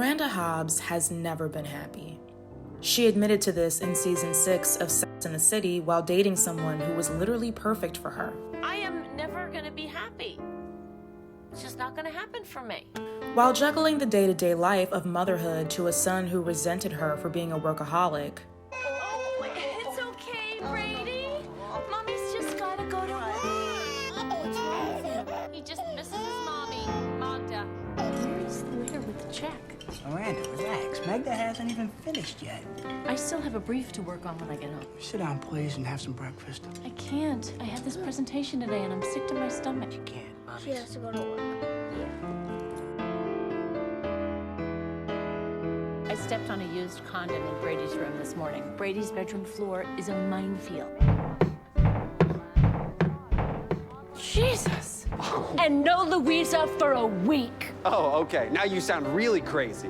Miranda Hobbs has never been happy. She admitted to this in season 6 of Sex and the City while dating someone who was literally perfect for her. I am never gonna be happy. It's just not gonna happen for me. While juggling the day-to-day life of motherhood to a son who resented her for being a workaholic, Oh, it's okay, Brady. Mommy's just gotta go to work. What's wrong with him? He just misses his mommy, Magda. Where's the waiter with the check? Miranda, relax. Magda hasn't even finished yet. I still have a brief to work on when I get home. Sit down, please, and have some breakfast. I can't. I had this presentation today and I'm sick to my stomach. You can't, Mommy. She has to go to work. I stepped on a used condom in Brady's room this morning. Brady's bedroom floor is a minefield. Jesus! And no Louisa for a week. Oh, okay. Now you sound really crazy.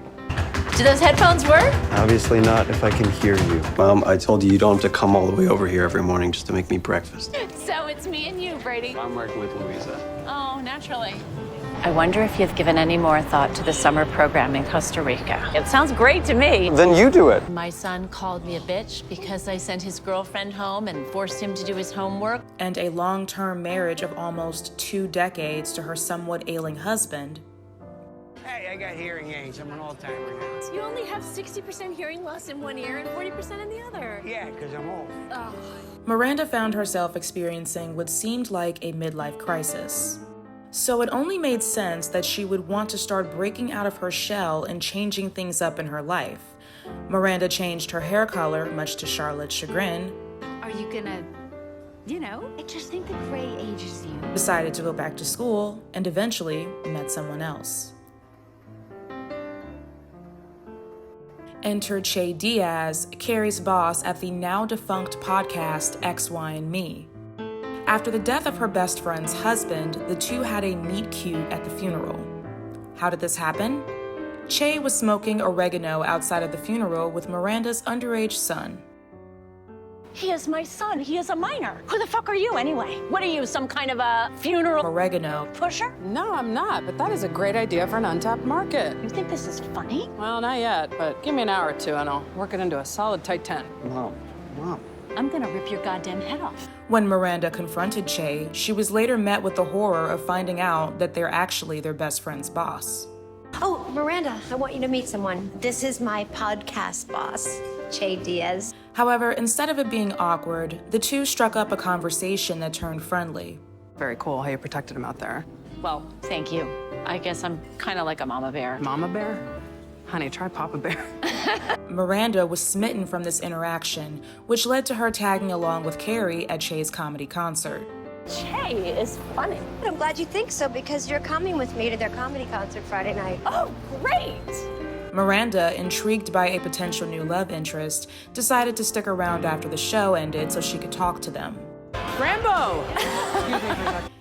Do those headphones work? Obviously not if I can hear you. Mom, I told you don't have to come all the way over here every morning just to make me breakfast. So it's me and you, Brady. I'm working with Louisa. Oh, naturally. I wonder if you've given any more thought to the summer program in Costa Rica. It sounds great to me. Then you do it. My son called me a bitch because I sent his girlfriend home and forced him to do his homework. and a long-term marriage of almost 2 decades to her somewhat ailing husband, Hey, I got hearing aids. I'm an all-timer now. You only have 60% hearing loss in one ear and 40% in the other. Yeah, because I'm old. Oh. Miranda found herself experiencing what seemed like a midlife crisis. So it only made sense that she would want to start breaking out of her shell and changing things up in her life. Miranda changed her hair color, much to Charlotte's chagrin, Are you gonna, I just think the gray ages you. decided to go back to school, and eventually met someone else. Enter Che Diaz, Carrie's boss at the now-defunct podcast X, Y, and Me. After the death of her best friend's husband, the two had a meet-cute at the funeral. How did this happen? Che was smoking oregano outside of the funeral with Miranda's underage son. He is my son. He is a minor. Who the fuck are you anyway? What are you, some kind of a funeral Oregano pusher? No, I'm not, but that is a great idea for an untapped market. You think this is funny? Well, not yet, but give me an hour or two and I'll work it into a solid tight 10. Mom. I'm gonna rip your goddamn head off. When Miranda confronted Che, she was later met with the horror of finding out that they're actually their best friend's boss. Oh, Miranda, I want you to meet someone. This is my podcast boss, Che Diaz. However, instead of it being awkward, the two struck up a conversation that turned friendly. Very cool how you protected him out there. Well, thank you. I guess I'm kind of like a mama bear. Mama bear? Honey, try Papa Bear. Miranda was smitten from this interaction, which led to her tagging along with Carrie at Che's comedy concert. Che is funny. I'm glad you think so because you're coming with me to their comedy concert Friday night. Oh, great! Miranda, intrigued by a potential new love interest, decided to stick around after the show ended so she could talk to them. Rambo!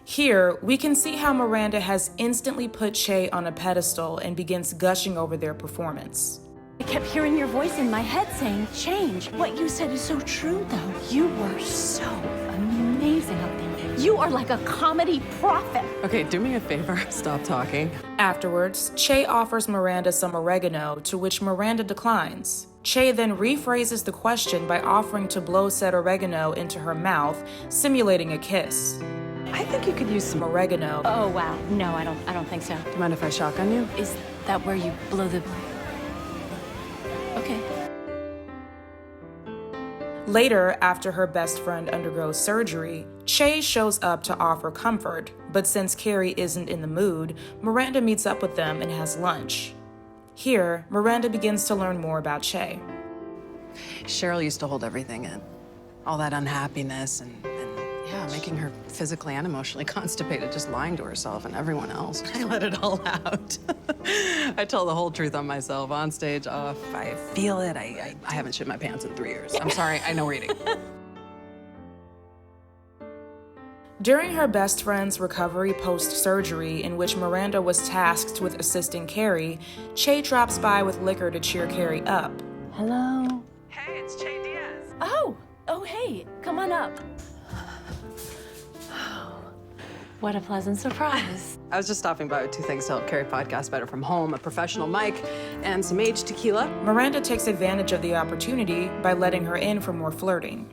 Here, we can see how Miranda has instantly put Che on a pedestal and begins gushing over their performance. I kept hearing your voice in my head saying, change. What you said is so true, though. You were so amazing up there. You are like a comedy prophet. Okay, do me a favor. Stop talking. Afterwards, Che offers Miranda some oregano, to which Miranda declines. Che then rephrases the question by offering to blow said oregano into her mouth, simulating a kiss. I think you could use some Oregano. Oh, wow. No, I don't think so. Do you mind if I shotgun you? Is that where you blow the... Okay. Later, after her best friend undergoes surgery, Che shows up to offer comfort, but since Carrie isn't in the mood, Miranda meets up with them and has lunch. Here, Miranda begins to learn more about Che. Cheryl used to hold everything in. All that unhappiness and yeah, making her physically and emotionally constipated, just lying to herself and everyone else. I let it all out. I tell the whole truth on myself, on stage, off. I feel it. I haven't shit my pants in 3 years. I'm sorry, I know reading. During her best friend's recovery post-surgery, in which Miranda was tasked with assisting Carrie, Che drops by with liquor to cheer Carrie up. Hello? Hey, it's Che Diaz. Oh, hey, come on up. What a pleasant surprise. I was just stopping by with two things to help Carrie podcast better from home, a professional mic and some aged tequila. Miranda takes advantage of the opportunity by letting her in for more flirting.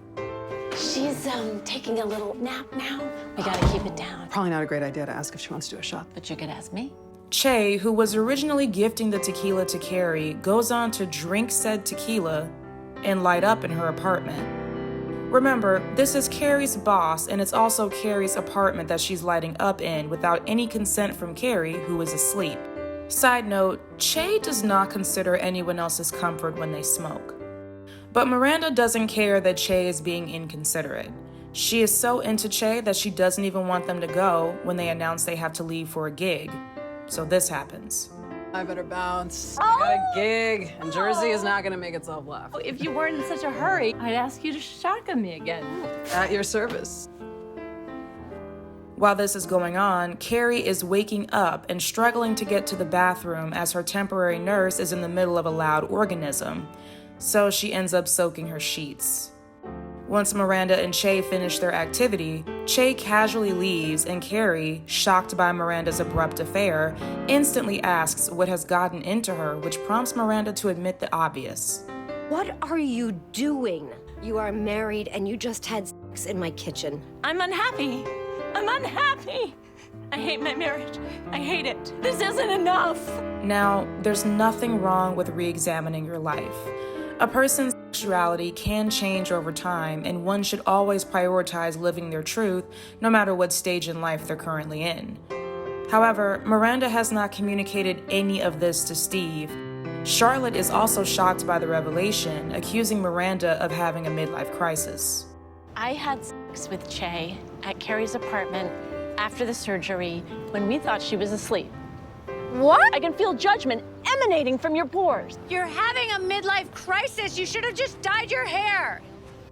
She's taking a little nap now. We gotta keep it down. Probably not a great idea to ask if she wants to do a shot. But you could ask me. Che, who was originally gifting the tequila to Carrie, goes on to drink said tequila and light up in her apartment. Remember, this is Carrie's boss, and it's also Carrie's apartment that she's lighting up in without any consent from Carrie, who is asleep. Side note, Che does not consider anyone else's comfort when they smoke. But Miranda doesn't care that Che is being inconsiderate. She is so into Che that she doesn't even want them to go when they announce they have to leave for a gig. So this happens. I better bounce. I got a gig, and Jersey is not gonna make itself laugh. If you weren't in such a hurry, I'd ask you to shotgun me again. At your service. While this is going on, Carrie is waking up and struggling to get to the bathroom as her temporary nurse is in the middle of a loud organism, so she ends up soaking her sheets. Once Miranda and Che finish their activity, Che casually leaves and Carrie, shocked by Miranda's abrupt affair, instantly asks what has gotten into her, which prompts Miranda to admit the obvious. What are you doing? You are married and you just had sex in my kitchen. I'm unhappy. I'm unhappy. I hate my marriage. I hate it. This isn't enough. Now, there's nothing wrong with re-examining your life. A person's sexuality can change over time, and one should always prioritize living their truth, no matter what stage in life they're currently in. However, Miranda has not communicated any of this to Steve. Charlotte is also shocked by the revelation, accusing Miranda of having a midlife crisis. I had sex with Che at Carrie's apartment after the surgery when we thought she was asleep. What? I can feel judgment emanating from your pores. You're having a midlife crisis. You should have just dyed your hair.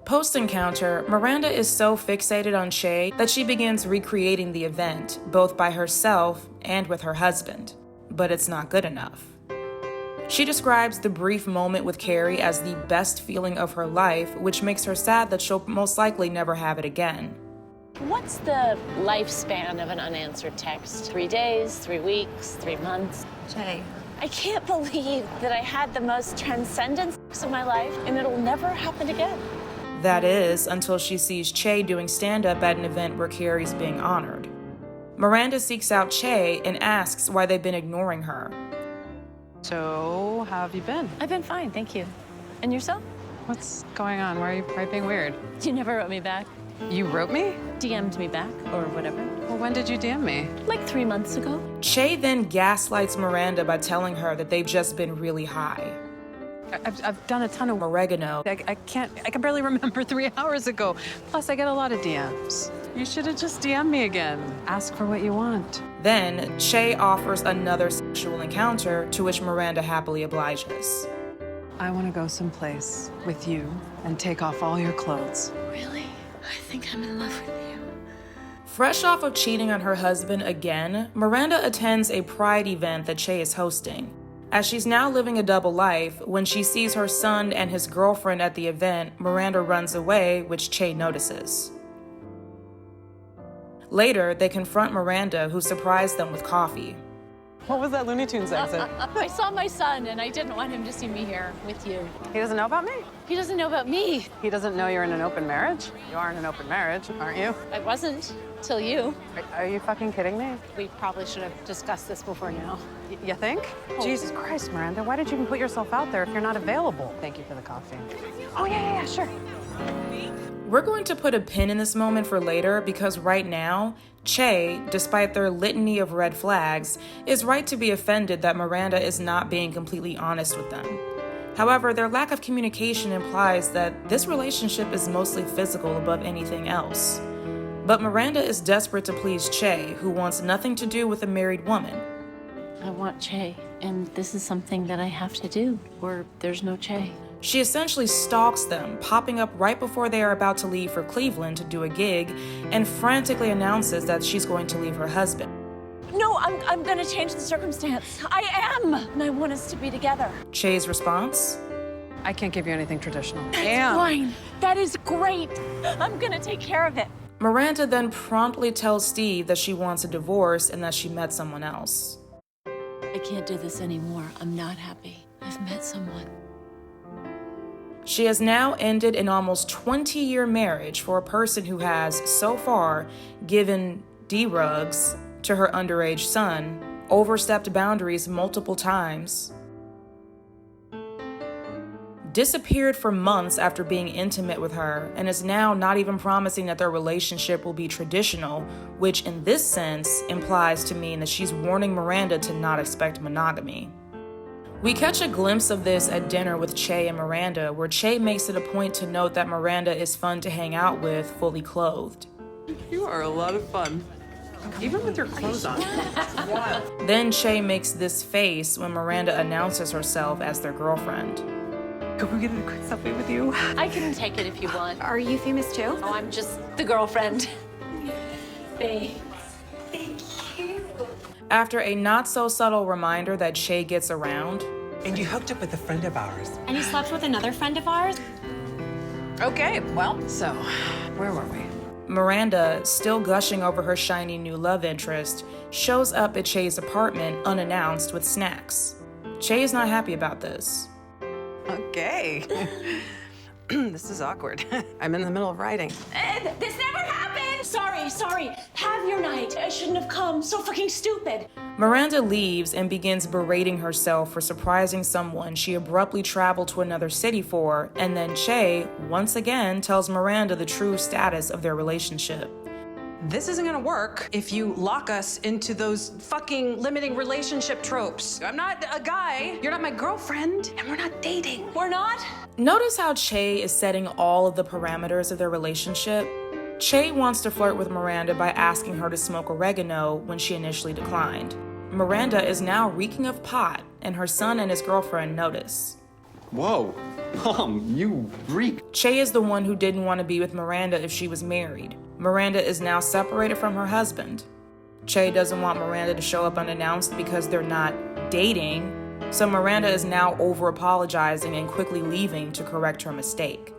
Post-encounter, Miranda is so fixated on Che that she begins recreating the event, both by herself and with her husband. But it's not good enough. She describes the brief moment with Carrie as the best feeling of her life, which makes her sad that she'll most likely never have it again. What's the lifespan of an unanswered text? 3 days, 3 weeks, 3 months? Che. I can't believe that I had the most transcendent sex of my life and it'll never happen again. That is, until she sees Che doing stand-up at an event where Carrie's being honored. Miranda seeks out Che and asks why they've been ignoring her. So, how have you been? I've been fine, thank you. And yourself? What's going on? Why are you being weird? You never wrote me back. You wrote me? DM'd me back, or whatever. Well, when did you DM me? Like 3 months ago. Che then gaslights Miranda by telling her that they've just been really high. I've done a ton of Oregano. I can barely remember 3 hours ago. Plus, I get a lot of DMs. You should have just DM'd me again. Ask for what you want. Then, Che offers another sexual encounter, to which Miranda happily obliges. I want to go someplace with you and take off all your clothes. Really? I think I'm in love with you. Fresh off of cheating on her husband again, Miranda attends a pride event that Che is hosting. As she's now living a double life, when she sees her son and his girlfriend at the event, Miranda runs away, which Che notices. Later, they confront Miranda, who surprised them with coffee. What was that Looney Tunes exit? I saw my son, and I didn't want him to see me here with you. He doesn't know about me? He doesn't know about me. He doesn't know you're in an open marriage? You are in an open marriage, aren't you? I wasn't, till you. Are you fucking kidding me? We probably should have discussed this before now. You think? Oh. Jesus Christ, Miranda, why did you even put yourself out there if you're not available? Thank you for the coffee. Oh, yeah, sure. We're going to put a pin in this moment for later because right now, Che, despite their litany of red flags, is right to be offended that Miranda is not being completely honest with them. However, their lack of communication implies that this relationship is mostly physical above anything else. But Miranda is desperate to please Che, who wants nothing to do with a married woman. I want Che, and this is something that I have to do, or there's no Che. She essentially stalks them, popping up right before they are about to leave for Cleveland to do a gig, and frantically announces that she's going to leave her husband. No, I'm gonna change the circumstance. I am, and I want us to be together. Che's response? I can't give you anything traditional. That's fine. That is great. I'm gonna take care of it. Miranda then promptly tells Steve that she wants a divorce and that she met someone else. I can't do this anymore. I'm not happy. I've met someone. She has now ended an almost 20-year marriage for a person who has, so far, given D-rugs to her underage son, overstepped boundaries multiple times, disappeared for months after being intimate with her, and is now not even promising that their relationship will be traditional, which in this sense implies to mean that she's warning Miranda to not expect monogamy. We catch a glimpse of this at dinner with Che and Miranda, where Che makes it a point to note that Miranda is fun to hang out with fully clothed. You are a lot of fun. Even with your clothes on. Then Che makes this face when Miranda announces herself as their girlfriend. Can we get a quick selfie with you? I can take it if you want. Are you famous too? Oh, I'm just the girlfriend. Thanks. After a not-so-subtle reminder that Che gets around, And you hooked up with a friend of ours. And you slept with another friend of ours? Okay, well, so, where were we? Miranda, still gushing over her shiny new love interest, shows up at Che's apartment unannounced with snacks. Che is not happy about this. Okay. This is awkward. I'm in the middle of writing. This never happened! Sorry. Have your night. I shouldn't have come. So fucking stupid. Miranda leaves and begins berating herself for surprising someone she abruptly traveled to another city for, and then Che, once again, tells Miranda the true status of their relationship. This isn't gonna work if you lock us into those fucking limiting relationship tropes. I'm not a guy, you're not my girlfriend, and we're not dating. We're not? Notice how Che is setting all of the parameters of their relationship. Che wants to flirt with Miranda by asking her to smoke oregano when she initially declined. Miranda is now reeking of pot, and her son and his girlfriend notice. Whoa, Mom, you reek. Che is the one who didn't want to be with Miranda if she was married. Miranda is now separated from her husband. Che doesn't want Miranda to show up unannounced because they're not dating, so Miranda is now over-apologizing and quickly leaving to correct her mistake.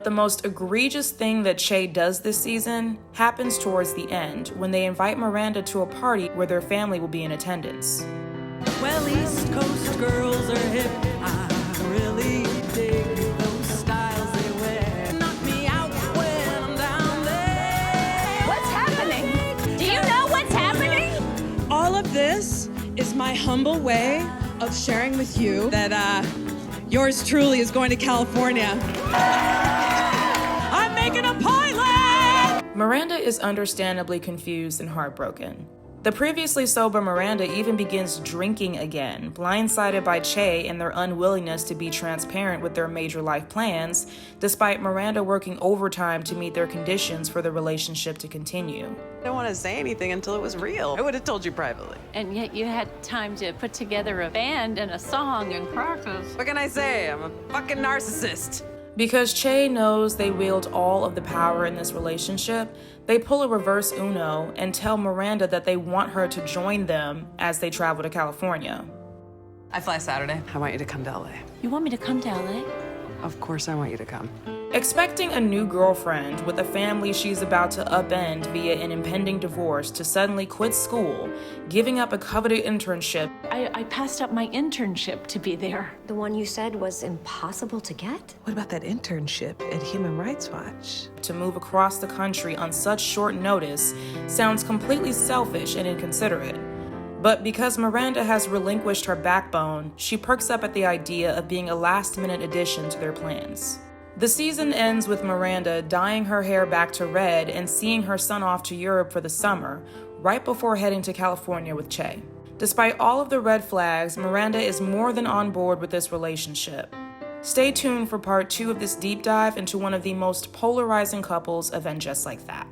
The most egregious thing that Che does this season happens towards the end, when they invite Miranda to a party where their family will be in attendance. Well, East Coast girls are hip. I really dig those styles they wear. Knock me out when I'm down there. What's happening? Do you know what's happening? All of this is my humble way of sharing with you that yours truly is going to California. I'm making a pilot! Miranda is understandably confused and heartbroken. The previously sober Miranda even begins drinking again, blindsided by Che and their unwillingness to be transparent with their major life plans, despite Miranda working overtime to meet their conditions for the relationship to continue. I don't want to say anything until it was real. I would have told you privately. And yet you had time to put together a band and a song and practice. What can I say? I'm a fucking narcissist. Because Che knows they wield all of the power in this relationship, they pull a reverse Uno and tell Miranda that they want her to join them as they travel to California. I fly Saturday. I want you to come to LA. You want me to come to LA? Of course I want you to come. Expecting a new girlfriend with a family she's about to upend via an impending divorce to suddenly quit school, giving up a coveted internship. I passed up my internship to be there. The one you said was impossible to get? What about that internship at Human Rights Watch? To move across the country on such short notice sounds completely selfish and inconsiderate. But because Miranda has relinquished her backbone, she perks up at the idea of being a last-minute addition to their plans. The season ends with Miranda dyeing her hair back to red and seeing her son off to Europe for the summer, right before heading to California with Che. Despite all of the red flags, Miranda is more than on board with this relationship. Stay tuned for part 2 of this deep dive into one of the most polarizing couples of And Just Like That.